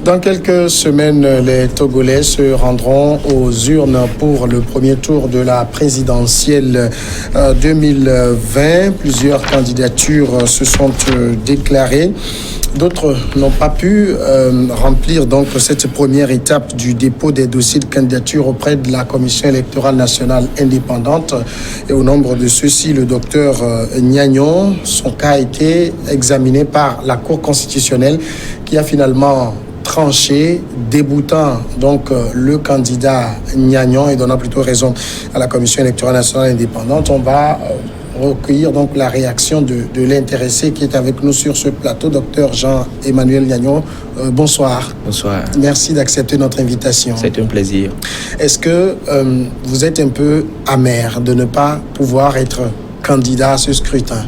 Dans quelques semaines, les Togolais se rendront aux urnes pour le premier tour de la présidentielle 2020. Plusieurs candidatures se sont déclarées. D'autres n'ont pas pu remplir donc cette première étape du dépôt des dossiers de candidature auprès de la Commission électorale nationale indépendante. Et au nombre de ceux-ci, le docteur Gnagnon, son cas a été examiné par la Cour constitutionnelle qui a finalement tranché, déboutant donc le candidat Gnagnon et donnant plutôt raison à la Commission électorale nationale indépendante. On va recueillir donc la réaction de l'intéressé qui est avec nous sur ce plateau, docteur Jean-Emmanuel Gnagnon. Bonsoir. Bonsoir. Merci d'accepter notre invitation. C'est un plaisir. Est-ce que vous êtes un peu amer de ne pas pouvoir être candidat à ce scrutin?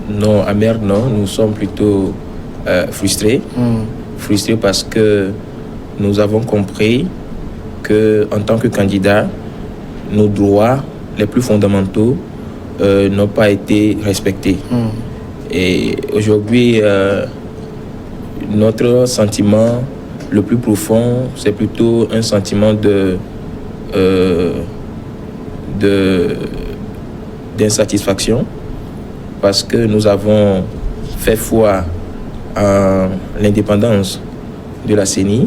Non, amer non. Nous sommes plutôt frustrés. Frustrés parce que nous avons compris qu'en tant que candidat, nos droits les plus fondamentaux n'ont pas été respectés. Et aujourd'hui, notre sentiment le plus profond, c'est plutôt un sentiment d'insatisfaction parce que nous avons fait foi à l'indépendance de la CENI.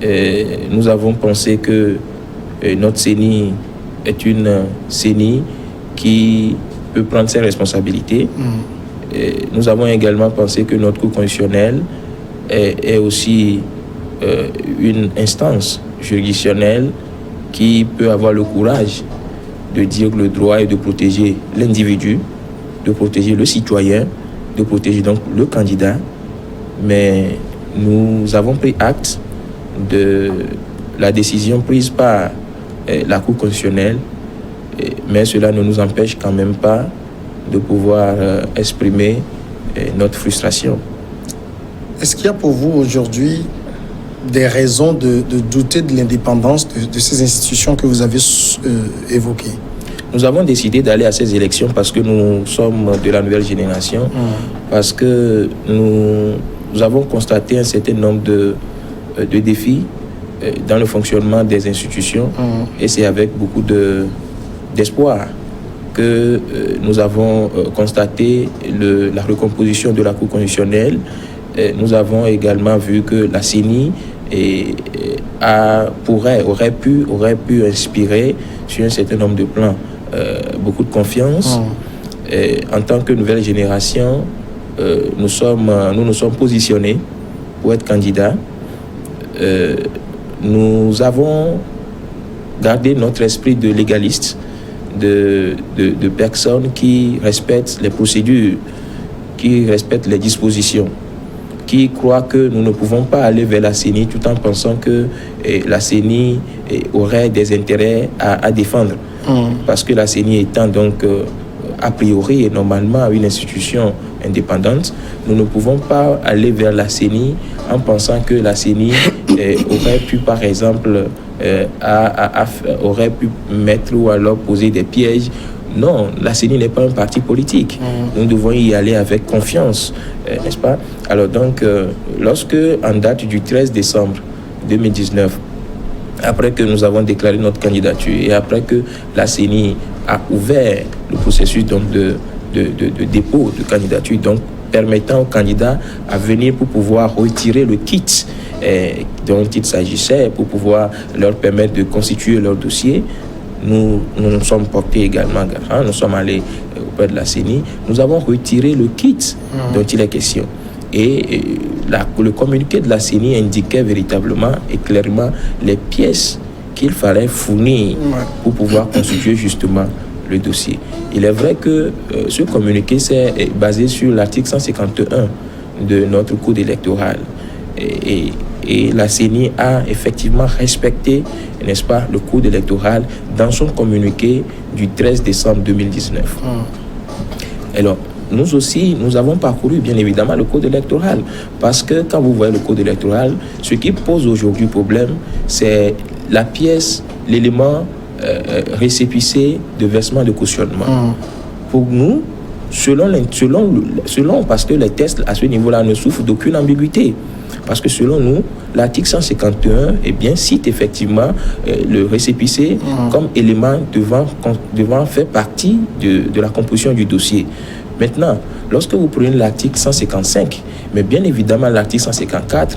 Et nous avons pensé que notre CENI est une CENI qui peut prendre ses responsabilités. Et nous avons également pensé que notre Cour constitutionnelle est aussi une instance juridictionnelle qui peut avoir le courage de dire que le droit est de protéger l'individu, de protéger le citoyen, de protéger donc le candidat. Mais nous avons pris acte de la décision prise par la Cour constitutionnelle, mais cela ne nous empêche quand même pas de pouvoir exprimer notre frustration. Est-ce qu'il y a pour vous aujourd'hui des raisons de douter de l'indépendance de ces institutions que vous avez évoquées? Nous avons décidé d'aller à ces élections parce que nous sommes de la nouvelle génération, parce que nous avons constaté un certain nombre de défis dans le fonctionnement des institutions, et c'est avec beaucoup d'espoir que nous avons constaté la recomposition de la Cour constitutionnelle. Nous avons également vu que la CENI aurait pu inspirer sur un certain nombre de plans beaucoup de confiance. En tant que nouvelle génération, nous nous sommes positionnés pour être candidats. Nous avons gardé notre esprit de légaliste, de personnes qui respectent les procédures, qui respectent les dispositions, qui croient que nous ne pouvons pas aller vers la CENI tout en pensant que la CENI aurait des intérêts à défendre. Parce que la CENI étant donc a priori et normalement une institution indépendante, nous ne pouvons pas aller vers la CENI en pensant que la CENI aurait pu par exemple aurait pu mettre ou alors poser des pièges. Non, la CENI n'est pas un parti politique. Nous devons y aller avec confiance, n'est-ce pas? Alors donc, lorsque, en date du 13 décembre 2019, après que nous avons déclaré notre candidature et après que la CENI a ouvert le processus donc, de dépôt de candidature, donc permettant aux candidats à venir pour pouvoir retirer le kit dont il s'agissait, pour pouvoir leur permettre de constituer leur dossier, nous nous sommes portés également garant, nous sommes allés auprès de la CENI, nous avons retiré le kit dont il est question. Et le communiqué de la CENI indiquait véritablement et clairement les pièces qu'il fallait fournir pour pouvoir constituer justement le dossier. Il est vrai que ce communiqué s'est basé sur l'article 151 de notre code électoral. Et la CENI a effectivement respecté, n'est-ce pas, le code électoral dans son communiqué du 13 décembre 2019. Alors, nous aussi, nous avons parcouru bien évidemment le code électoral. Parce que quand vous voyez le code électoral, ce qui pose aujourd'hui problème, c'est la pièce, l'élément récépissé de versement de cautionnement. Pour nous, selon, parce que les tests à ce niveau-là ne souffrent d'aucune ambiguïté. Parce que selon nous, l'article 151 cite effectivement le récépissé comme élément devant faire partie de la composition du dossier. Maintenant, lorsque vous prenez l'article 155, mais bien évidemment l'article 154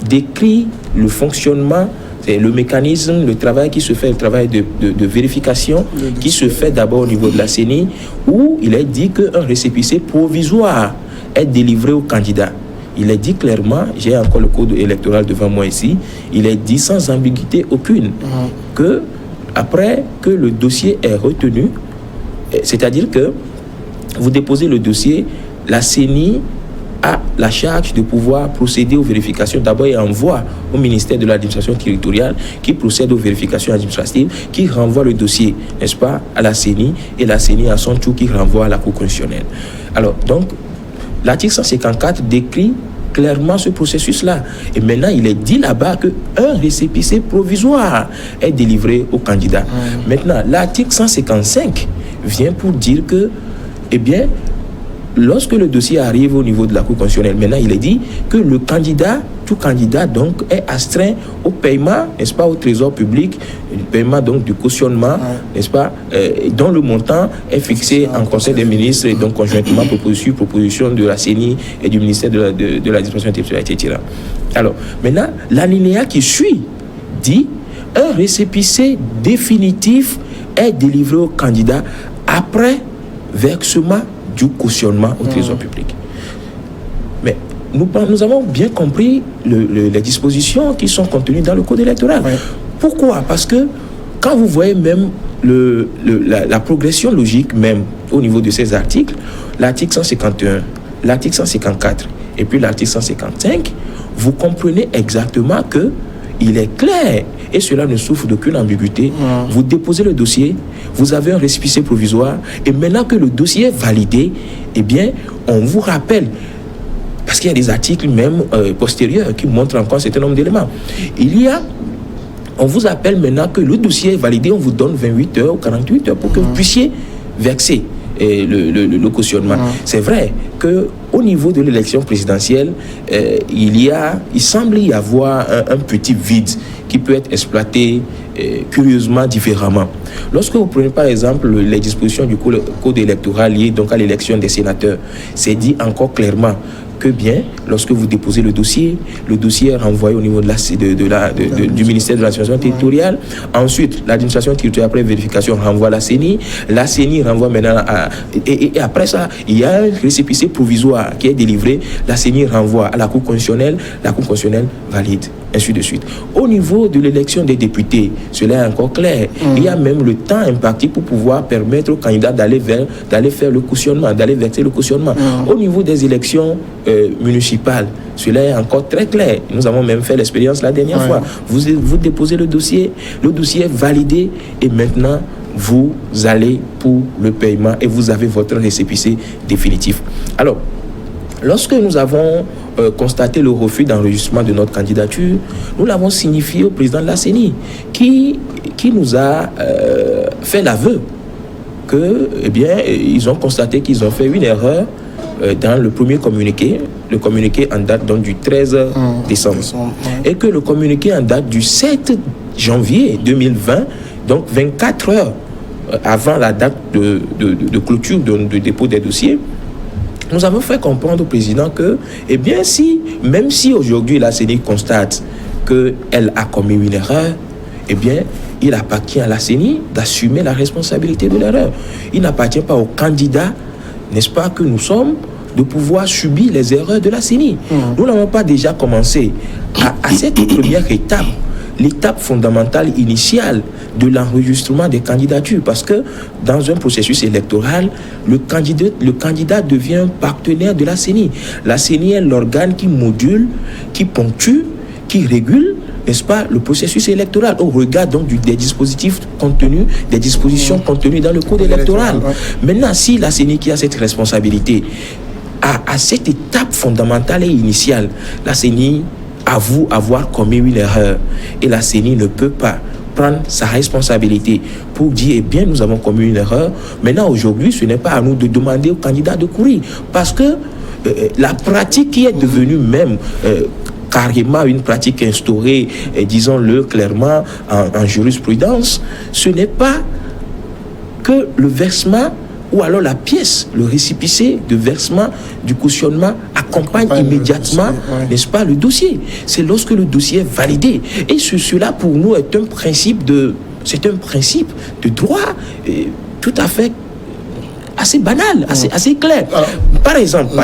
décrit le fonctionnement, c'est le mécanisme, le travail qui se fait, le travail de vérification qui se fait d'abord au niveau de la CENI, où il est dit qu'un récépissé provisoire est délivré au candidat. Il est dit clairement, j'ai encore le code électoral devant moi ici, il est dit sans ambiguïté aucune que après que le dossier est retenu, c'est-à-dire que vous déposez le dossier, la CENI a la charge de pouvoir procéder aux vérifications. D'abord, il envoie au ministère de l'administration territoriale qui procède aux vérifications administratives, qui renvoie le dossier, n'est-ce pas, à la CENI, et la CENI à son tour qui renvoie à la Cour constitutionnelle. Alors, donc, l'article 154 décrit clairement ce processus-là. Et maintenant, il est dit là-bas qu'un récépissé provisoire est délivré au candidat. Maintenant, l'article 155 vient pour dire que, lorsque le dossier arrive au niveau de la Cour constitutionnelle, maintenant il est dit que le candidat, tout candidat donc est astreint au paiement, n'est-ce pas, au trésor public, le paiement donc du cautionnement, n'est-ce pas, dont le montant est fixé en Conseil des ministres et donc conjointement proposition de la CENI et du ministère de l'administration territoriale, etc. Alors, maintenant, l'alinéa qui suit dit un récépissé définitif est délivré au candidat après versement du cautionnement au trésor public. Mais nous avons bien compris les dispositions qui sont contenues dans le code électoral. Pourquoi? Parce que quand vous voyez même la progression logique même au niveau de ces articles, l'article 151, l'article 154 et puis l'article 155, vous comprenez exactement que il est clair, et cela ne souffre d'aucune ambiguïté. Vous déposez le dossier, vous avez un récépissé provisoire, et maintenant que le dossier est validé, on vous rappelle, parce qu'il y a des articles même postérieurs qui montrent encore un certain nombre d'éléments. On vous appelle maintenant que le dossier est validé, on vous donne 28 heures ou 48 heures pour que vous puissiez verser le cautionnement. C'est vrai qu'au niveau de l'élection présidentielle, il semble y avoir un petit vide qui peut être exploité curieusement différemment. Lorsque vous prenez par exemple les dispositions du code électoral liées donc à l'élection des sénateurs, c'est dit encore clairement que lorsque vous déposez le dossier est renvoyé au niveau du ministère de l'administration territoriale. Ensuite, l'administration territoriale, après vérification, renvoie à la CENI. La CENI renvoie maintenant et après ça, il y a un récépissé provisoire qui est délivré. La CENI renvoie à la Cour constitutionnelle. La Cour constitutionnelle valide, ainsi de suite. Au niveau de l'élection des députés, cela est encore clair. Il y a même le temps imparti pour pouvoir permettre aux candidats d'aller faire le cautionnement, d'aller verser le cautionnement. Au niveau des élections municipales, cela est encore très clair. Nous avons même fait l'expérience la dernière fois. Vous déposez le dossier est validé et maintenant vous allez pour le paiement et vous avez votre récépissé définitif. Alors, lorsque nous avons constaté le refus d'enregistrement de notre candidature, nous l'avons signifié au président de la CENI qui nous a fait l'aveu que, ils ont constaté qu'ils ont fait une erreur dans le premier communiqué, le communiqué en date donc du 13 décembre, et que le communiqué en date du 7 janvier 2020, donc 24 heures avant la date de clôture de dépôt des dossiers, nous avons fait comprendre au président que, même si aujourd'hui la CENI constate qu'elle a commis une erreur, il appartient à la CENI d'assumer la responsabilité de l'erreur. Il n'appartient pas aux candidats, n'est-ce pas, que nous sommes, de pouvoir subir les erreurs de la CENI. Nous n'avons pas déjà commencé à cette première étape, l'étape fondamentale initiale de l'enregistrement des candidatures, parce que dans un processus électoral, le candidat devient partenaire de la CENI. La CENI est l'organe qui module, qui ponctue, qui régule, n'est-ce pas, le processus électoral au regard donc des dispositions contenues dans le code électoral. Maintenant, si la CENI qui a cette responsabilité à cette étape fondamentale et initiale, la CENI avoue avoir commis une erreur et la CENI ne peut pas prendre sa responsabilité pour dire nous avons commis une erreur. Maintenant, aujourd'hui, ce n'est pas à nous de demander aux candidats de courir, parce que la pratique qui est devenue même carrément une pratique instaurée, et disons-le clairement, en jurisprudence, ce n'est pas que le versement ou alors la pièce, le récépissé de versement du cautionnement accompagne immédiatement, n'est-ce pas, le dossier. C'est lorsque le dossier est validé. Et cela, pour nous, est un principe de droit tout à fait assez banal, assez clair. Par exemple,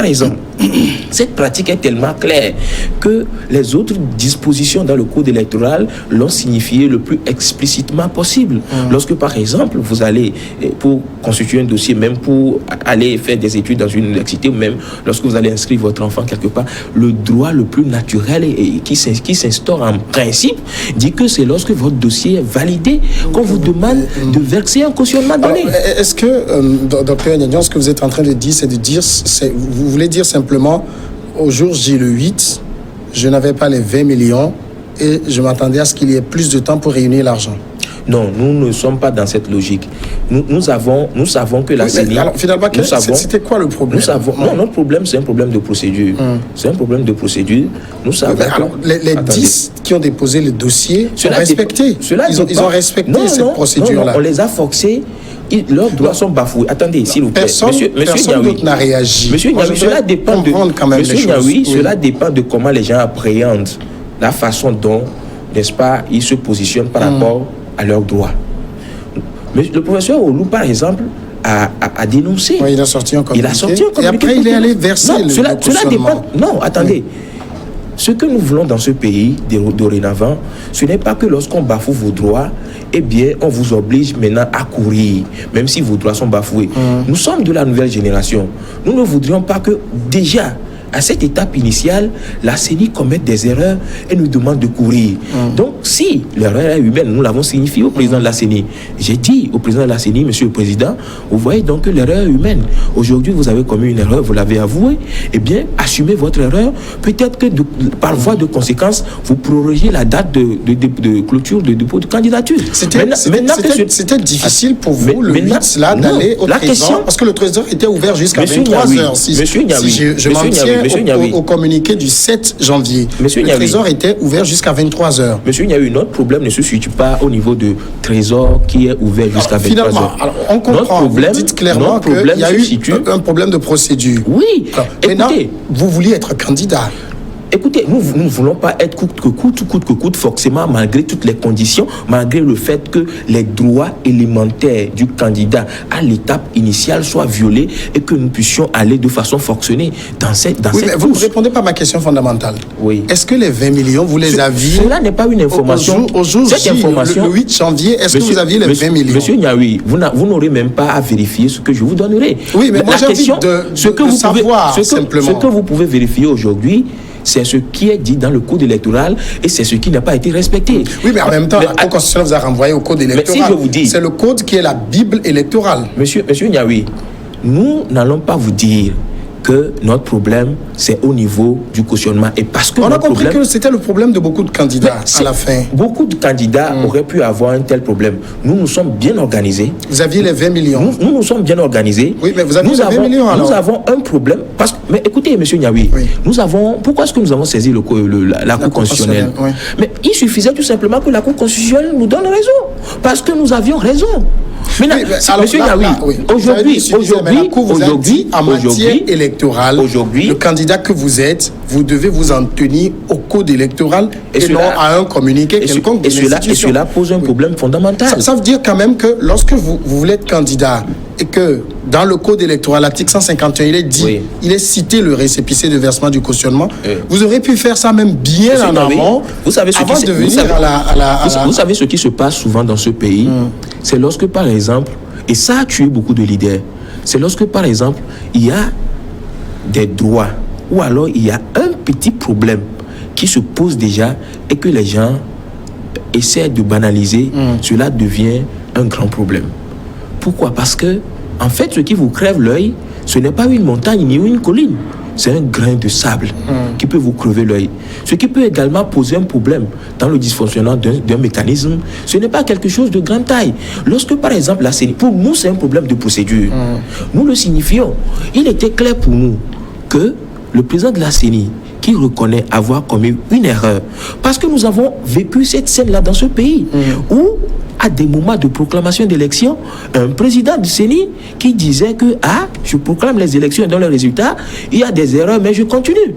cette pratique est tellement claire que les autres dispositions dans le code électoral l'ont signifié le plus explicitement possible. Lorsque, par exemple, vous allez, pour constituer un dossier, même pour aller faire des études dans une université, ou même lorsque vous allez inscrire votre enfant quelque part, le droit le plus naturel et qui s'instaure en principe dit que c'est lorsque votre dossier est validé qu'on vous demande de verser un cautionnement donné. Alors, est-ce que, docteur Nianion, ce que vous êtes en train de dire, vous voulez dire simplement, au jour J, le 8, je n'avais pas les 20 millions et je m'attendais à ce qu'il y ait plus de temps pour réunir l'argent? Non, nous ne sommes pas dans cette logique. Nous savons que la CENI... Alors, finalement, c'était quoi le problème? Non, notre problème, c'est un problème de procédure. C'est un problème de procédure. Nous savons... Alors, les 10 qui ont déposé le dossier ont respecté. Ils ont respecté cette procédure-là. Non, on les a forcés. Leurs droits sont bafoués. Attendez, s'il vous plaît. Personne d'autre n'a réagi. Monsieur Niaoui, cela dépend de comment les gens appréhendent la façon dont, n'est-ce pas, ils se positionnent par rapport à leurs droits. Mais le professeur Olu, par exemple, a dénoncé. Oui, il a sorti un communiqué. Et après, il est allé verser cela dépend. Non, attendez. Ce que nous voulons dans ce pays, dorénavant, ce n'est pas que lorsqu'on bafoue vos droits, eh bien, on vous oblige maintenant à courir, même si vos droits sont bafoués. Nous sommes de la nouvelle génération. Nous ne voudrions pas que, déjà, à cette étape initiale, la CENI commette des erreurs et nous demande de courir. Donc, si l'erreur est humaine, nous l'avons signifié au président de la CENI. J'ai dit au président de la CENI, monsieur le président, vous voyez donc que l'erreur est humaine. Aujourd'hui, vous avez commis une erreur, vous l'avez avoué. Eh bien, assumez votre erreur. Peut-être que par voie de conséquence, vous prorogez la date de clôture de dépôt de candidature. C'était difficile pour vous, le 8, là, d'aller au Trésor, parce que le Trésor était ouvert jusqu'à 23h. Monsieur Niaoui, je m'en tiens au communiqué du 7 janvier. Le Trésor était ouvert jusqu'à 23h. Monsieur Niaoui, notre problème ne se situe pas au niveau du Trésor qui est ouvert jusqu'à 23h. Finalement, alors, on comprend, vous dites clairement qu'il y a eu un problème de procédure. Oui. Maintenant, vous vouliez être candidat. Écoutez, nous ne voulons pas être coûte que coûte, forcément, malgré toutes les conditions, malgré le fait que les droits élémentaires du candidat à l'étape initiale soient violés et que nous puissions aller de façon forcenée dans cette mais vous ne répondez pas à ma question fondamentale. Oui. Est-ce que les 20 millions, vous les aviez? Cela n'est pas une information. Au jour J, le 8 janvier, est-ce que vous aviez les 20 millions? Monsieur Niaoui, vous n'aurez même pas à vérifier ce que je vous donnerai. Oui, mais moi j'ai envie de savoir simplement. Ce que vous pouvez vérifier aujourd'hui, c'est ce qui est dit dans le code électoral et c'est ce qui n'a pas été respecté. Oui, mais en même temps, la Cour constitutionnelle vous a renvoyé au code électoral. Si je vous dis, c'est le code qui est la Bible électorale. Monsieur Niaoui, nous n'allons pas vous dire que notre problème, c'est au niveau du cautionnement. Et parce que on a compris que c'était le problème de beaucoup de candidats à la fin. Beaucoup de candidats auraient pu avoir un tel problème. Nous sommes bien organisés. Vous aviez les 20 millions. Nous sommes bien organisés. Oui, mais vous avez les 20 millions alors. Nous avons un problème. Mais écoutez, monsieur Niaoui, pourquoi est-ce que nous avons saisi la Cour constitutionnelle? Mais il suffisait tout simplement que la Cour constitutionnelle nous donne raison. Parce que nous avions raison. Maintenant, monsieur Niaoui, aujourd'hui, en matière électorale, le candidat que vous êtes, vous devez vous en tenir au code électoral et non à un communiqué quelconque de l'institution. Et cela pose un problème fondamental. Ça veut dire quand même que lorsque vous voulez être candidat et que dans le code électoral, l'article 151, il est dit, il est cité le récépissé de versement du cautionnement. Vous aurez pu faire ça même bien en amont, vous savez ce qui se passe souvent dans ce pays, c'est lorsque, par exemple, et ça a tué beaucoup de leaders, c'est lorsque, par exemple, il y a des droits ou alors il y a un petit problème qui se pose déjà et que les gens essaient de banaliser, cela devient un grand problème. Pourquoi? Parce que, en fait, ce qui vous crève l'œil, ce n'est pas une montagne ni une colline. C'est un grain de sable qui peut vous crever l'œil. Ce qui peut également poser un problème dans le dysfonctionnement d'un mécanisme, ce n'est pas quelque chose de grande taille. Lorsque, par exemple, la CENI, pour nous, c'est un problème de procédure. Nous le signifions. Il était clair pour nous que le président de la CENI, qui reconnaît avoir commis une erreur. Parce que nous avons vécu cette scène-là dans ce pays, où, à des moments de proclamation d'élection, un président du CENI qui disait que je proclame les élections et dans le résultat, il y a des erreurs, mais je continue.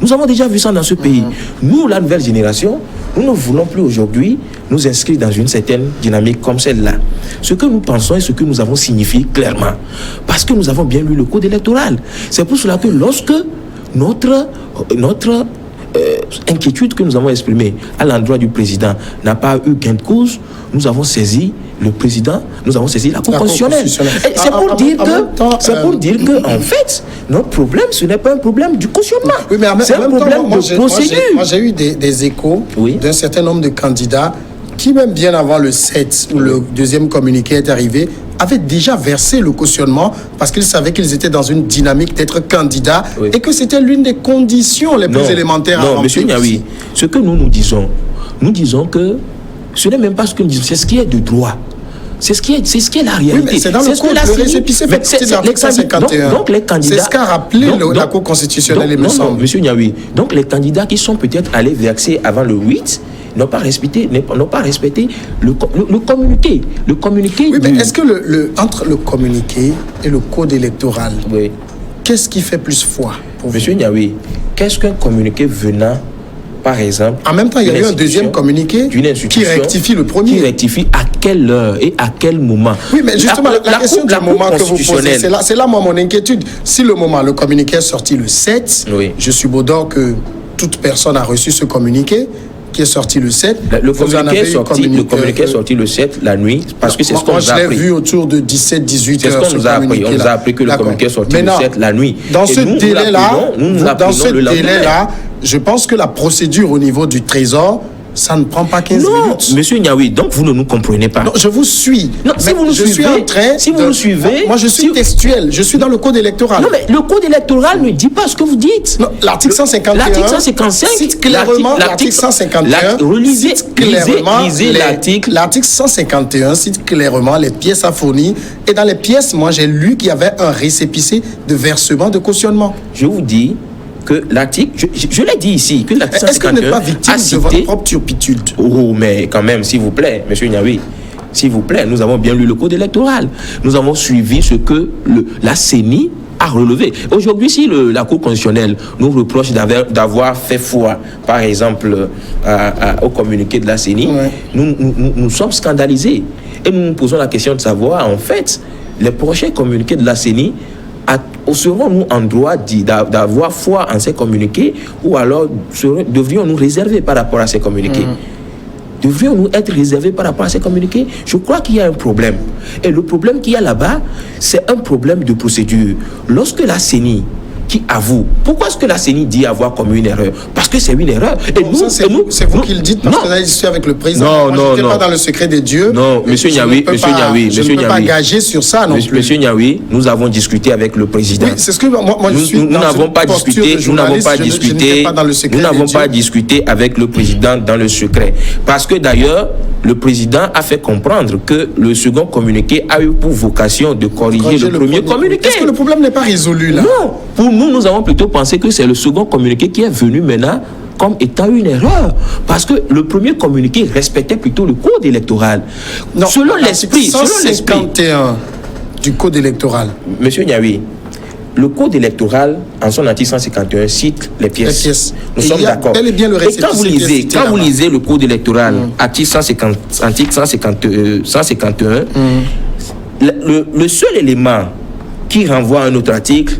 Nous avons déjà vu ça dans ce pays. Nous, la nouvelle génération, nous ne voulons plus aujourd'hui nous inscrire dans une certaine dynamique comme celle-là. Ce que nous pensons et ce que nous avons signifié clairement. Parce que nous avons bien lu le code électoral. C'est pour cela que lorsque notre inquiétude que nous avons exprimée à l'endroit du président n'a pas eu gain de cause, nous avons saisi le président, nous avons saisi la Cour constitutionnelle. C'est pour dire que, en fait, notre problème, ce n'est pas un problème du cautionnement. Oui, mais c'est un problème de procédure. Moi, j'ai eu des échos d'un certain nombre de candidats qui, même bien avant le 7, où le deuxième communiqué est arrivé, avaient déjà versé le cautionnement parce qu'ils savaient qu'ils étaient dans une dynamique d'être candidats et que c'était l'une des conditions les plus élémentaires à remplir. Non, monsieur Niaoui, ce que nous disons que ce n'est même pas ce que nous disons, c'est ce qui est de droit. C'est ce qui est la réalité. Oui, mais c'est dans le code, le récépissé fait partie de l'article 151. Donc les candidats... C'est ce qu'a rappelé la Cour constitutionnelle, il me semble. Monsieur Niaoui, donc les candidats qui sont peut-être allés verser avant le 8 n'ont pas respecté le communiqué. Le communiqué. Oui, mais est-ce que entre le communiqué et le code électoral, qu'est-ce qui fait plus foi pour vous? Monsieur Niaoui, qu'est-ce qu'un communiqué venant, par exemple... En même temps, il y a eu un deuxième communiqué qui rectifie le premier. Qui rectifie à quelle heure et à quel moment? Oui, mais justement, la question du moment que vous posez, c'est là moi mon inquiétude. Si le communiqué est sorti le 7, je suis d'or que toute personne a reçu ce communiqué qui est sorti le 7. Le communiqué est sorti le 7, la nuit, parce que c'est ce qu'on nous a appris. Je l'ai vu autour de 17-18 heures. C'est ce qu'on nous a appris. On nous a appris que le communiqué est sorti le 7, la nuit. Dans ce délai-là, je pense que la procédure au niveau du Trésor, ça ne prend pas 15 minutes. Monsieur Niaoui, donc vous ne nous comprenez pas. Non, je vous suis. Non, si vous nous suivez, moi, je suis textuel. Je suis dans le code électoral. Non, mais le code électoral ne dit pas ce que vous dites. L'article 151. L'article 155 cite clairement l'article 151. Lisez l'article. L'article 151 cite clairement les pièces à fournir. Et dans les pièces, moi, j'ai lu qu'il y avait un récépissé de versement de cautionnement. Je vous dis que l'article, je l'ai dit ici, que l'article 151 est-ce que vous n'êtes pas victime de votre propre turpitude? Oh, mais quand même, s'il vous plaît, monsieur Niaoui, s'il vous plaît, nous avons bien lu le code électoral. Nous avons suivi ce que la CENI a relevé. Aujourd'hui, si la Cour constitutionnelle nous reproche d'avoir fait foi, par exemple, au communiqué de la CENI, nous sommes scandalisés. Et nous nous posons la question de savoir, en fait, les prochains communiqués de la CENI, serons-nous en droit d'avoir foi en ces communiqués, ou alors devrions-nous réserver par rapport à ces communiqués? Devrions-nous être réservés par rapport à ces communiqués? Je crois qu'il y a un problème. Et le problème qu'il y a là-bas, c'est un problème de procédure. Lorsque la CENI qui avoue, pourquoi est-ce que la CENI dit avoir commis une erreur? Parce que c'est une erreur. Et nous, c'est vous qui le dites parce que vous avez discuté avec le président. Non, je n'étais pas dans le secret des dieux. Non, monsieur Niaoui, je ne peux pas gager sur ça non plus. Monsieur Niaoui, nous avons discuté avec le président. Oui, c'est ce que moi je suis. Nous n'avons pas discuté. Nous n'avons pas discuté avec le président dans le secret. Parce que d'ailleurs, le président a fait comprendre que le second communiqué a eu pour vocation de corriger le premier communiqué. Est-ce que le problème n'est pas résolu là? Non, pour nous avons plutôt pensé que c'est le second communiqué qui est venu maintenant comme étant une erreur. Parce que le premier communiqué respectait plutôt le code électoral. Non, selon l'esprit. 151 du code électoral. Monsieur Niaoui, le code électoral, en son article 151, cite les pièces. Nous sommes d'accord. Et quand vous lisez le code électoral, article 151, le seul élément qui renvoie à un autre article,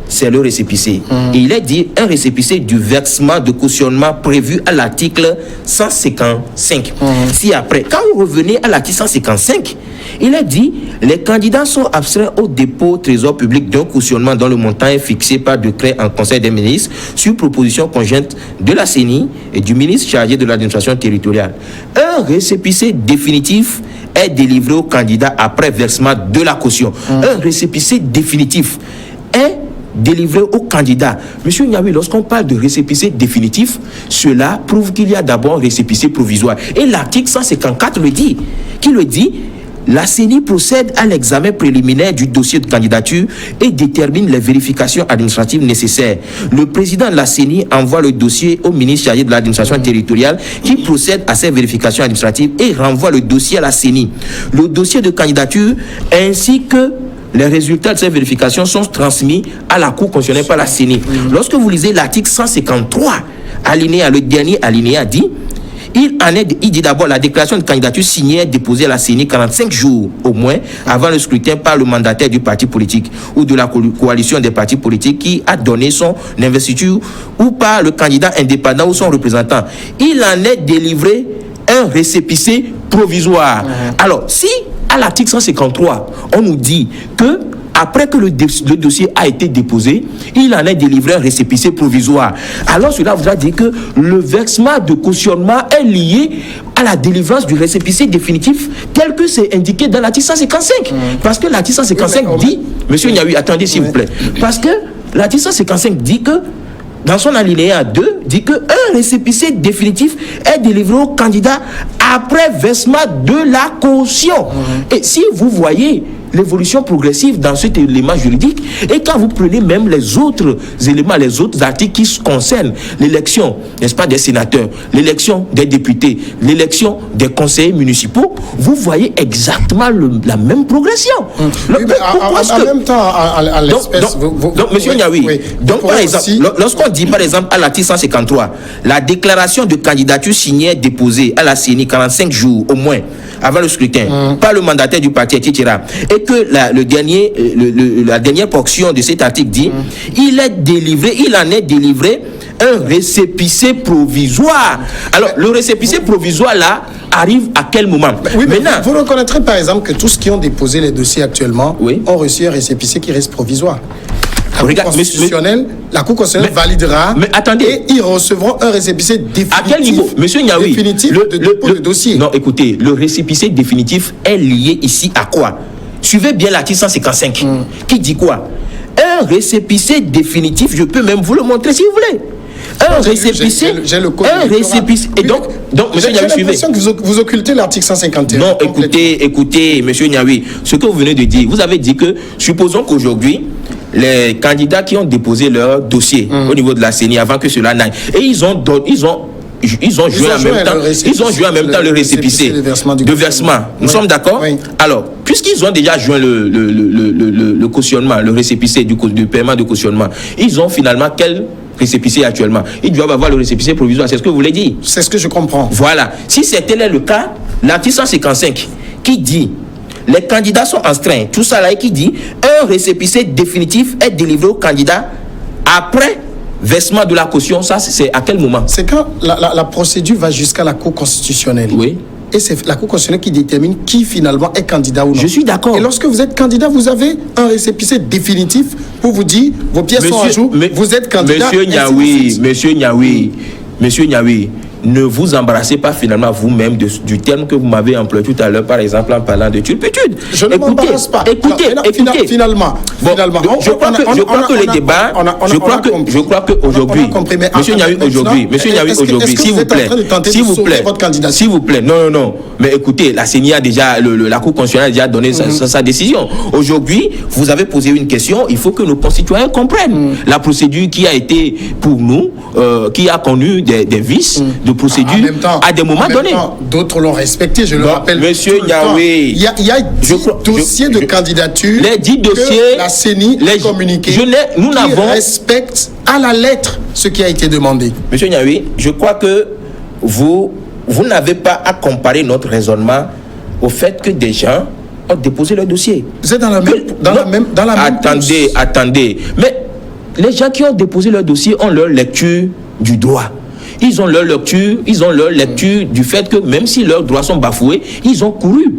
c'est le récépissé. Et il est dit un récépissé du versement de cautionnement prévu à l'article 155. Si après, quand vous revenez à l'article 155, il est dit les candidats sont abstraits au dépôt au trésor public d'un cautionnement dont le montant est fixé par décret en Conseil des ministres sur proposition conjointe de la CENI et du ministre chargé de l'administration territoriale. Un récépissé définitif est délivré au candidat après versement de la caution. Un récépissé définitif est délivré au candidat. Monsieur Niaoui, lorsqu'on parle de récépissé définitif, cela prouve qu'il y a d'abord un récépissé provisoire. Et l'article 154 le dit, qui le dit, la CENI procède à l'examen préliminaire du dossier de candidature et détermine les vérifications administratives nécessaires. Le président de la CENI envoie le dossier au ministre chargé de l'administration territoriale qui procède à ces vérifications administratives et renvoie le dossier à la CENI. Le dossier de candidature ainsi que les résultats de ces vérifications sont transmis à la Cour constitutionnelle par la CENI. Lorsque vous lisez l'article 153, alinéa, le dernier alinéa dit, il dit d'abord la déclaration de candidature signée et déposée à la CENI 45 jours au moins avant le scrutin par le mandataire du parti politique ou de la coalition des partis politiques qui a donné son investiture ou par le candidat indépendant ou son représentant. Il en est délivré un récépissé provisoire. Alors, si à l'article 153, on nous dit que après que le dossier a été déposé, il en est délivré un récépissé provisoire. Alors cela voudra dire que le versement de cautionnement est lié à la délivrance du récépissé définitif tel que c'est indiqué dans l'article 155. Parce que l'article 155 dit, monsieur Niaoui, attendez s'il vous plaît, parce que l'article 155 dit que dans son alinéa 2, dit qu'un récépissé définitif est délivré au candidat après versement de la caution. Et si vous voyez l'évolution progressive dans cet élément juridique, et quand vous prenez même les autres éléments, les autres articles qui concernent l'élection, n'est-ce pas, des sénateurs, l'élection des députés, l'élection des conseillers municipaux, vous voyez exactement la même progression. En même temps, à l'espèce... Donc, monsieur Niaoui, donc par exemple, lorsqu'on dit par exemple à l'article 153, la déclaration de candidature signée et déposée à la CENI 45 jours au moins avant le scrutin par le mandataire du parti, etc. Et que la dernière portion de cet article dit, il en est délivré un récépissé provisoire. Alors, le récépissé provisoire là arrive à quel moment? Oui, mais maintenant, vous reconnaîtrez par exemple que tous ceux qui ont déposé les dossiers actuellement ont reçu un récépissé qui reste provisoire. La Cour constitutionnelle validera, mais attendez, et ils recevront un récépissé définitif. À quel niveau, monsieur Niaoui, définitif de dépôt de dossier. Non, écoutez, le récépissé définitif est lié ici à quoi? Suivez bien l'article 155 qui dit quoi? Un récépissé définitif, je peux même vous le montrer si vous voulez. Un récépissé, j'ai le code un récépissé. Et donc monsieur Niaoui, suivez. J'ai l'impression que vous occultez l'article 151. Non, écoutez, monsieur Niaoui, ce que vous venez de dire, vous avez dit que, supposons qu'aujourd'hui, les candidats qui ont déposé leur dossier au niveau de la CENI avant que cela n'aille, et ils ont joué en même temps le récépissé de versement. Nous sommes d'accord? Alors, puisqu'ils ont déjà joint le cautionnement, le récépissé du paiement de cautionnement, ils ont finalement quel récépissé actuellement? Ils doivent avoir le récépissé provisoire, c'est ce que vous voulez dire? C'est ce que je comprends. Voilà. Si c'était le cas, l'article 155 qui dit les candidats sont astreints, tout ça là qui dit un récépissé définitif est délivré au candidat après versement de la caution. Ça, c'est à quel moment? C'est quand la procédure va jusqu'à la Cour constitutionnelle. Oui. Et c'est la Cour constitutionnelle qui détermine qui finalement est candidat ou non. Je suis d'accord. Et lorsque vous êtes candidat, vous avez un récépissé définitif pour vous dire vos pièces sont à jour, vous êtes candidat. Monsieur Niaoui, ne vous embarrassez pas finalement vous-même du terme que vous m'avez employé tout à l'heure, par exemple en parlant de turpitude. Je ne m'embarrasse pas. Écoutez. Finalement. Je crois que le débat, je crois qu'aujourd'hui, monsieur Niaoui, aujourd'hui, s'il vous plaît, non, mais écoutez, la CENI a déjà, la Cour constitutionnelle a déjà donné sa décision. Aujourd'hui, vous avez posé une question, il faut que nos concitoyens comprennent la procédure qui a été pour nous, qui a connu des vices de procédure à des moments donnés. D'autres l'ont respecté, je le rappelle. Monsieur Niaoui, il y a 10 dossiers de candidature les 10 dossiers, que la CENI a communiqué qui respectent à la lettre ce qui a été demandé. Monsieur Niaoui, je crois que vous n'avez pas à comparer notre raisonnement au fait que des gens ont déposé leur dossier. Vous êtes dans la même Attendez. Mais les gens qui ont déposé leur dossier ont leur lecture du droit. Ils ont leur lecture du fait que même si leurs droits sont bafoués, ils ont couru.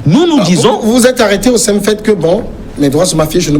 Nous disons... Vous êtes arrêté au simple fait que, bon, mes droits sont bafoués, je ne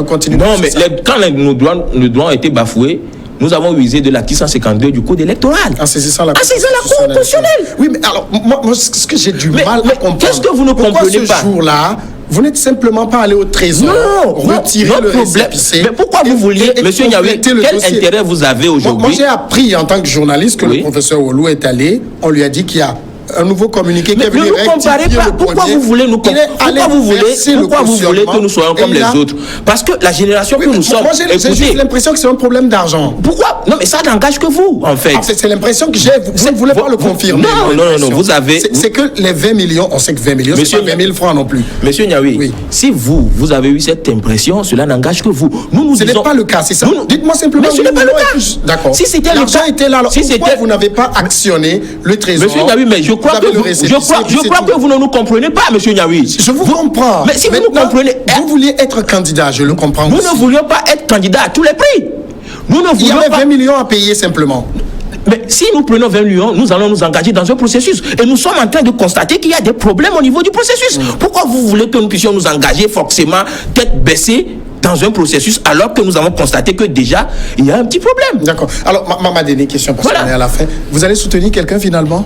continue pas. Non, mais quand nos droits ont été bafoués, nous avons usé de l'article 152 du Code électoral. C'est ça la Cour constitutionnelle. Oui, mais alors, moi ce que j'ai du mal à comprendre... Qu'est-ce que vous ne comprenez pas? Ce jour-là, vous n'êtes simplement pas allé au trésor, retirer le récépissé. Mais pourquoi vous vouliez, monsieur Niaoui, quel intérêt vous avez aujourd'hui? Moi, j'ai appris en tant que journaliste que le professeur Olou est allé, on lui a dit qu'il y a un nouveau communiqué qui Mais est venu ne nous comparez pas. Pourquoi vous voulez nous comparer? Pourquoi vous voulez que nous soyons comme les autres? Parce que la génération que nous sommes... Moi, j'ai juste l'impression que c'est un problème d'argent. Pourquoi? Non, mais ça n'engage que vous, en fait. C'est l'impression que j'ai. Vous ne voulez pas le confirmer. Non, vous avez... C'est que les 20 millions, on sait que 20 millions, c'est pas 20 000 francs non plus. Monsieur Niaoui, oui. Si vous avez eu cette impression, cela n'engage que vous. Ce n'est pas le cas, c'est ça. Dites-moi simplement... Mais ce n'est pas le cas. D'accord. Si c'était l'argent était là, alors pourquoi vous n'avez pas actionné le trésor? Monsieur Niaoui, mais je crois que vous ne nous comprenez pas, monsieur Niaoui. Je vous comprends. Mais si vous nous comprenez... Vous vouliez être candidat, je le comprends. Nous ne voulions pas être candidat à tous les prix. Il y avait 20 millions à payer simplement. Mais si nous prenons 20 millions, nous allons nous engager dans un processus. Et nous sommes en train de constater qu'il y a des problèmes au niveau du processus. Pourquoi vous voulez que nous puissions nous engager forcément, tête baissée, dans un processus, alors que nous avons constaté que déjà, il y a un petit problème? D'accord. Alors, ma dernière question, parce qu'on est à la fin. Vous allez soutenir quelqu'un finalement?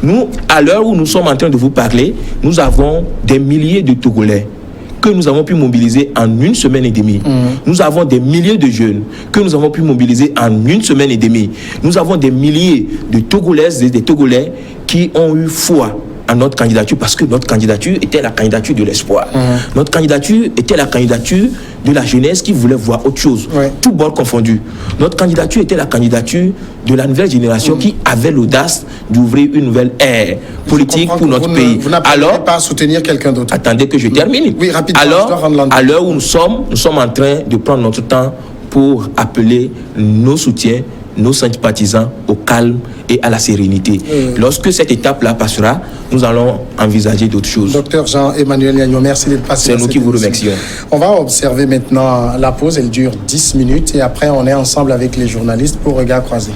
Nous, à l'heure où nous sommes en train de vous parler, nous avons des milliers de Togolais que nous avons pu mobiliser en 1 semaine et demie. Nous avons des milliers de jeunes que nous avons pu mobiliser en 1 semaine et demie. Nous avons des milliers de Togolaises et des Togolais qui ont eu foi à notre candidature parce que notre candidature était la candidature de l'espoir. Notre candidature était la candidature de la jeunesse qui voulait voir autre chose, tout bord confondu. Notre candidature était la candidature de la nouvelle génération qui avait l'audace d'ouvrir une nouvelle ère politique pour notre pays. Vous n'appelez pas à soutenir quelqu'un d'autre. Attendez que je termine. Oui, rapidement. Alors, à l'heure où nous sommes en train de prendre notre temps pour appeler nos soutiens, nos sympathisants au calme et à la sérénité. Lorsque cette étape-là passera, nous allons envisager d'autres choses. Docteur Jean-Emmanuel Niagnon, merci d'être passé. C'est nous qui vous remercions. On va observer maintenant la pause, elle dure 10 minutes et après on est ensemble avec les journalistes pour Regard Croisé.